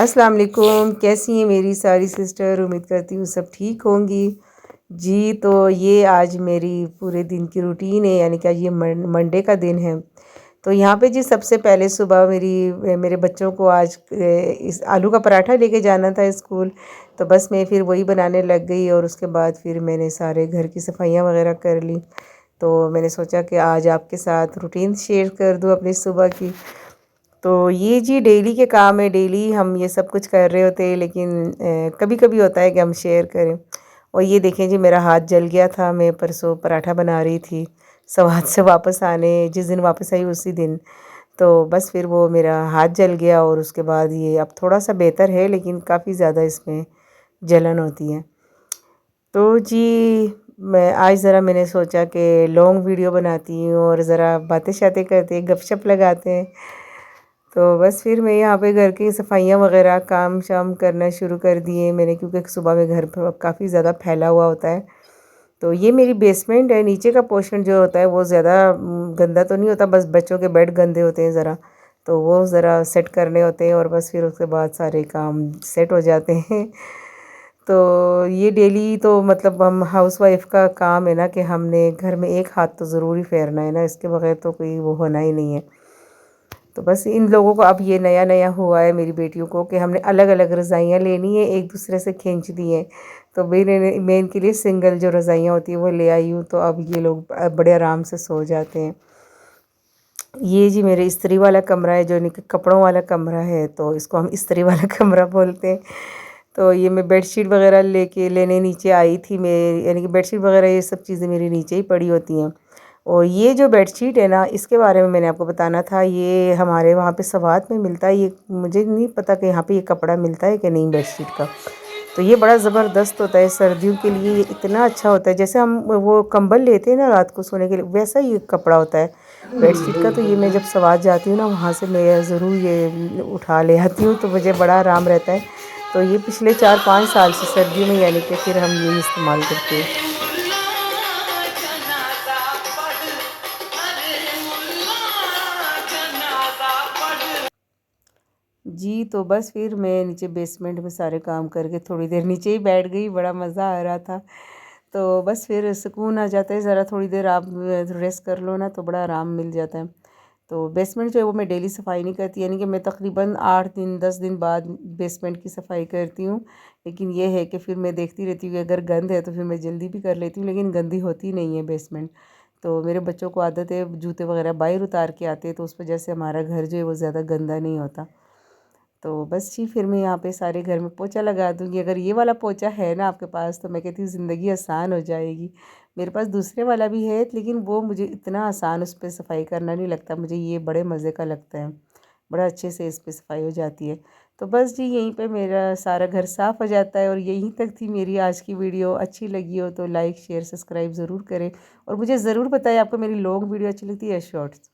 अस्सलाम वालेकुम। कैसी हैं मेरी सारी सिस्टर? उम्मीद करती हूँ सब ठीक होंगी जी। तो ये आज मेरी पूरे दिन की रूटीन है, यानी कि आज ये मंडे का दिन है। तो यहाँ पे जी सबसे पहले सुबह मेरे बच्चों को आज इस आलू का पराठा लेके जाना था स्कूल। तो बस मैं फिर वही बनाने लग गई और उसके बाद फिर मैंने सारे घर की सफाइयाँ वगैरह कर ली। तो मैंने सोचा कि आज आपके साथ रूटीन शेयर कर दूँ अपनी सुबह की। तो ये जी डेली के काम है, डेली हम ये सब कुछ कर रहे होते हैं, लेकिन कभी कभी होता है कि हम शेयर करें। और ये देखें जी, मेरा हाथ जल गया था। मैं परसों पराठा बना रही थी सवाद से वापस आने, जिस दिन वापस आई उसी दिन। तो बस फिर वो मेरा हाथ जल गया और उसके बाद ये अब थोड़ा सा बेहतर है, लेकिन काफ़ी ज़्यादा इसमें जलन होती है। तो जी मैं आज ज़रा मैंने सोचा कि लॉन्ग वीडियो बनाती हूँ और ज़रा बातें शातें करते हैं, गपशप लगाते हैं। तो बस फिर मैं यहाँ पे घर की सफाइयाँ वगैरह काम शाम करना शुरू कर दिए मैंने, क्योंकि सुबह में घर पर काफ़ी ज़्यादा फैला हुआ होता है। तो ये मेरी बेसमेंट है, नीचे का पोर्शन जो होता है वो ज़्यादा गंदा तो नहीं होता, बस बच्चों के बेड गंदे होते हैं ज़रा। तो वो ज़रा सेट करने होते हैं और बस फिर उसके बाद सारे काम सेट हो जाते हैं। तो ये डेली तो मतलब हम हाउसवाइफ़ का काम है ना, कि हमने घर में एक हाथ तो ज़रूर ही फेरना है ना, इसके बगैर तो कोई वो होना ही नहीं है। तो बस इन लोगों को अब ये नया नया हुआ है मेरी बेटियों को, कि हमने अलग अलग रज़ाइयाँ लेनी है, एक दूसरे से खींच दी हैं। तो मैं इनके लिए सिंगल जो रज़ाइयाँ होती हैं वो ले आई हूँ। तो अब ये लोग बड़े आराम से सो जाते हैं। ये जी मेरे इस्त्री वाला कमरा है, जो इनके कपड़ों वाला कमरा है, तो इसको हम इस्त्री वाला कमरा बोलते हैं। तो ये मैं बेडशीट वगैरह लेने नीचे आई थी मैं, यानी कि बेडशीट वगैरह ये सब चीज़ें मेरी नीचे ही पड़ी होती हैं। और ये जो बेडशीट है ना, इसके बारे में मैंने आपको बताना था। ये हमारे वहाँ पे सवात में मिलता है। ये मुझे नहीं पता कि यहाँ पे ये कपड़ा मिलता है कि नहीं बेडशीट का। तो ये बड़ा ज़बरदस्त होता है सर्दियों के लिए, ये इतना अच्छा होता है। जैसे हम वो कंबल लेते हैं ना रात को सोने के लिए, वैसा ही कपड़ा होता है बेडशीट का। तो ये मैं जब सवात जाती हूँ ना, वहाँ से मैं ज़रूर ये उठा ले आती हूँ, तो मुझे बड़ा आराम रहता है। तो ये पिछले 4-5 साल से सर्दियों में, यानी कि फिर हम यही इस्तेमाल करते हैं जी। तो बस फिर मैं नीचे बेसमेंट में सारे काम करके थोड़ी देर नीचे ही बैठ गई, बड़ा मज़ा आ रहा था। तो बस फिर सुकून आ जाता है, ज़रा थोड़ी देर आप रेस्ट कर लो ना, तो बड़ा आराम मिल जाता है। तो बेसमेंट जो है वो मैं डेली सफाई नहीं करती, यानी कि मैं तकरीबन 8 दिन 10 दिन बाद बेसमेंट की सफाई करती हूँ। लेकिन ये है कि फिर मैं देखती रहती हूँ कि अगर गंद है तो फिर मैं जल्दी भी कर लेती हूँ, लेकिन गंदी होती नहीं है बेसमेंट। तो मेरे बच्चों को आदत है जूते वगैरह बाहर उतार के आते हैं, तो उस वजह से हमारा घर जो है वो ज़्यादा गंदा नहीं होता। तो बस जी फिर मैं यहाँ पे सारे घर में पोछा लगा दूँगी। अगर ये वाला पोछा है ना आपके पास, तो मैं कहती हूँ ज़िंदगी आसान हो जाएगी। मेरे पास दूसरे वाला भी है, लेकिन वो मुझे इतना आसान उस पे सफाई करना नहीं लगता, मुझे ये बड़े मज़े का लगता है। बड़ा अच्छे से इस पे सफाई हो जाती है। तो बस जी यहीं पे मेरा सारा घर साफ़ हो जाता है। और यहीं तक थी मेरी आज की वीडियो। अच्छी लगी हो तो लाइक शेयर सब्सक्राइब ज़रूर करें, और मुझे ज़रूर बताएं आपको मेरी लॉन्ग वीडियो अच्छी लगती है या शॉर्ट्स।